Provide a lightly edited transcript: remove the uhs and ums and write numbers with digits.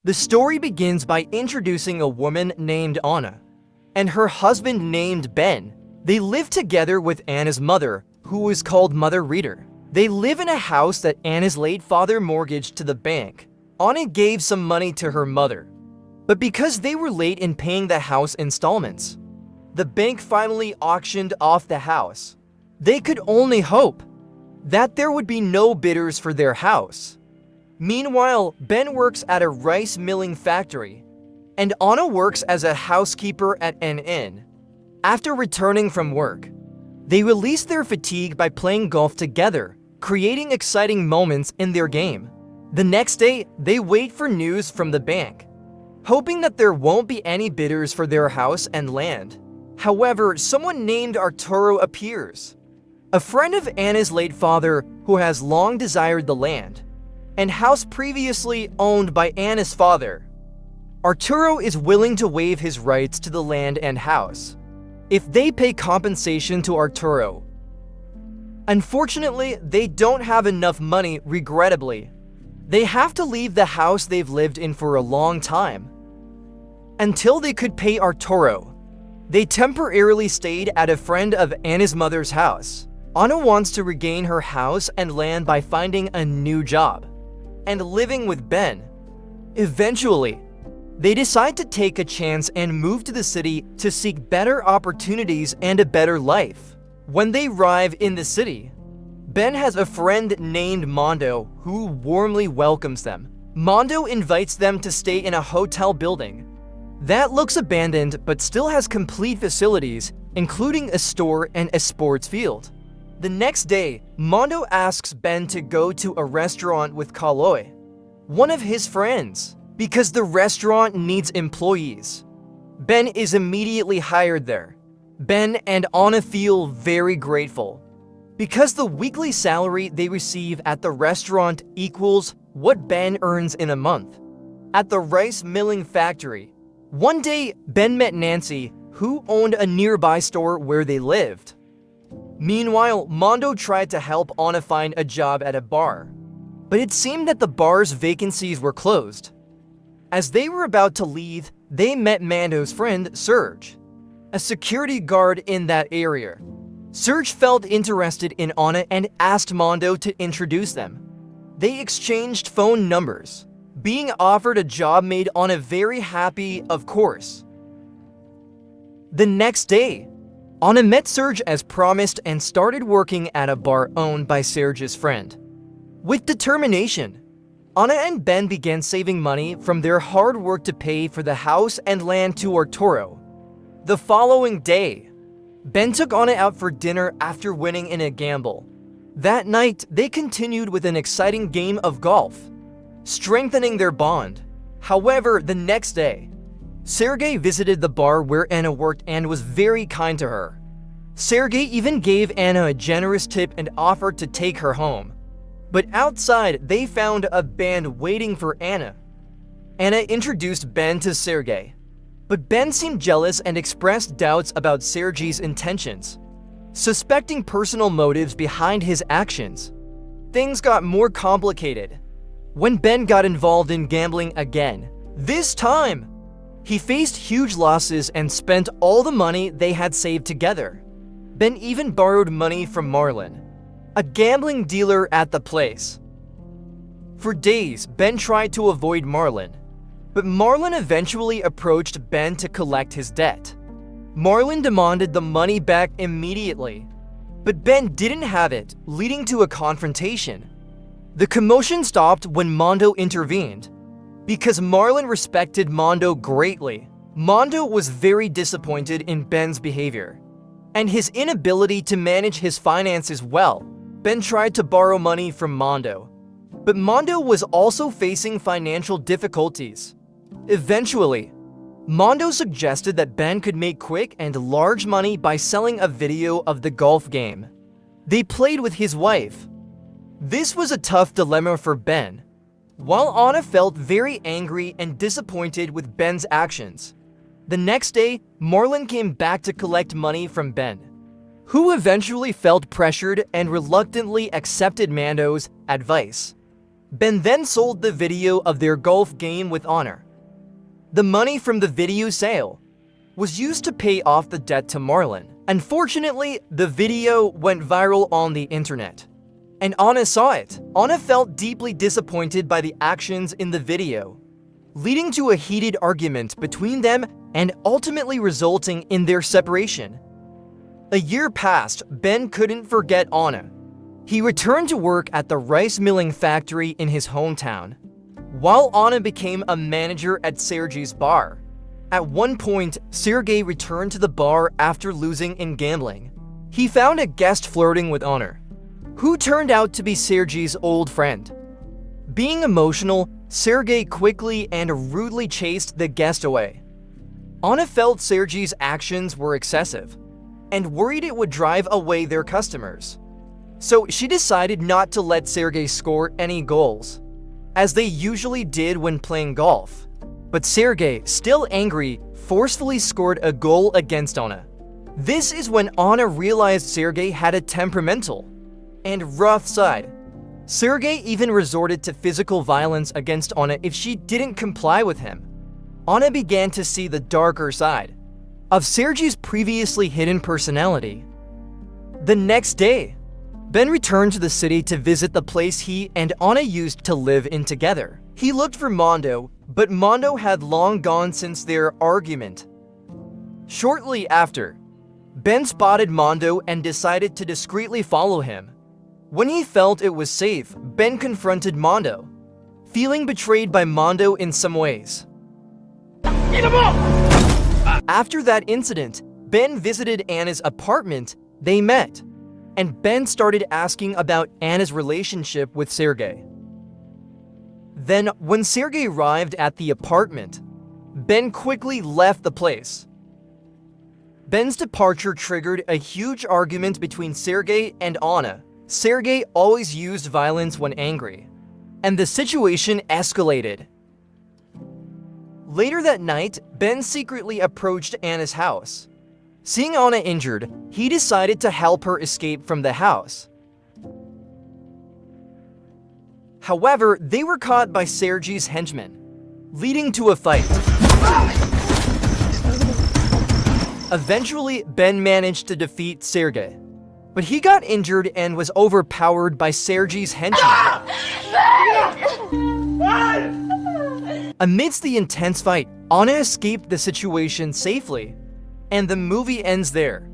The story begins by introducing a woman named Anna and her husband named Ben. They live together with Anna's mother, who is called Mother Reader. They live in a house that Anna's late father mortgaged to the bank. Anna gave some money to her mother, but because they were late in paying the house installments, the bank finally auctioned off the house. They could only hope that there would be no bidders for their house. Meanwhile, Ben works at a rice milling factory, and Anna works as a housekeeper at an inn. After returning from work, they release their fatigue by playing golf together, creating exciting moments in their game. The next day, they wait for news from the bank, hoping that there won't be any bidders for their house and land. However, someone named Arturo appears, a friend of Anna's late father who has long desired the land and house previously owned by Anna's father. Arturo is willing to waive his rights to the land and house if they pay compensation to Arturo. Unfortunately, they don't have enough money, regrettably. They have to leave the house they've lived in for a long time. Until they could pay Arturo, they temporarily stayed at a friend of Anna's mother's house. Anna wants to regain her house and land by finding a new job and living with Ben. Eventually, they decide to take a chance and move to the city to seek better opportunities and a better life. When they arrive in the city, Ben has a friend named Mondo who warmly welcomes them. Mondo invites them to stay in a hotel building that looks abandoned but still has complete facilities, including a store and a sports field. The next day, Mondo asks Ben to go to a restaurant with Kaloy, one of his friends, because the restaurant needs employees. Ben is immediately hired there. Ben and Anna feel very grateful because the weekly salary they receive at the restaurant equals what Ben earns in a month at the rice milling factory. One day, Ben met Nancy, who owned a nearby store where they lived. Meanwhile, Mondo tried to help Anna find a job at a bar, but it seemed that the bar's vacancies were closed. As they were about to leave, they met Mondo's friend, Serge, a security guard in that area. Serge felt interested in Anna and asked Mondo to introduce them. They exchanged phone numbers. Being offered a job made Anna very happy, of course. The next day, Anna met Serge as promised and started working at a bar owned by Serge's friend. With determination, Anna and Ben began saving money from their hard work to pay for the house and land to Arturo. The following day, Ben took Anna out for dinner after winning in a gamble. That night, they continued with an exciting game of golf, strengthening their bond. However, the next day, Sergei visited the bar where Anna worked and was very kind to her. Sergei even gave Anna a generous tip and offered to take her home. But outside, they found a band waiting for Anna. Anna introduced Ben to Sergei, but Ben seemed jealous and expressed doubts about Sergei's intentions, suspecting personal motives behind his actions. Things got more complicated when Ben got involved in gambling again. This time, he faced huge losses and spent all the money they had saved together. Ben even borrowed money from Marlon, a gambling dealer at the place. For days, Ben tried to avoid Marlon, but Marlon eventually approached Ben to collect his debt. Marlon demanded the money back immediately, but Ben didn't have it, leading to a confrontation. The commotion stopped when Mondo intervened. Because Marlon respected Mondo greatly, Mondo was very disappointed in Ben's behavior and his inability to manage his finances well. Ben tried to borrow money from Mondo, but Mondo was also facing financial difficulties. Eventually, Mondo suggested that Ben could make quick and large money by selling a video of the golf game they played with his wife. This was a tough dilemma for Ben. While Anna felt very angry and disappointed with Ben's actions, the next day, Marlon came back to collect money from Ben, who eventually felt pressured and reluctantly accepted Mondo's advice. Ben then sold the video of their golf game with honor. The money from the video sale was used to pay off the debt to Marlon. Unfortunately, the video went viral on the internet, and Anna saw it. Anna felt deeply disappointed by the actions in the video, leading to a heated argument between them and ultimately resulting in their separation. A year passed. Ben couldn't forget Anna. He returned to work at the rice milling factory in his hometown, while Anna became a manager at Sergei's bar. At one point, Sergei returned to the bar after losing in gambling. He found a guest flirting with Anna, who turned out to be Sergei's old friend. Being emotional, Sergei quickly and rudely chased the guest away. Anna felt Sergei's actions were excessive and worried it would drive away their customers. So she decided not to let Sergei score any goals, as they usually did when playing golf. But Sergei, still angry, forcefully scored a goal against Anna. This is when Anna realized Sergei had a temperamental and rough side. Sergei even resorted to physical violence against Anna if she didn't comply with him. Anna began to see the darker side of Sergei's previously hidden personality. The next day, Ben returned to the city to visit the place he and Anna used to live in together. He looked for Mondo, but Mondo had long gone since their argument. Shortly after, Ben spotted Mondo and decided to discreetly follow him. When he felt it was safe, Ben confronted Mondo, feeling betrayed by Mondo in some ways. After that incident, Ben visited Anna's apartment. They met, and Ben started asking about Anna's relationship with Sergei. Then, when Sergei arrived at the apartment, Ben quickly left the place. Ben's departure triggered a huge argument between Sergei and Anna. Sergei always used violence when angry, and the situation escalated. Later that night, Ben secretly approached Anna's house. Seeing Anna injured, he decided to help her escape from the house. However, they were caught by Sergei's henchmen, leading to a fight. Eventually, Ben managed to defeat Sergei, but he got injured and was overpowered by Sergei's henchmen. Amidst the intense fight, Anna escaped the situation safely, and the movie ends there.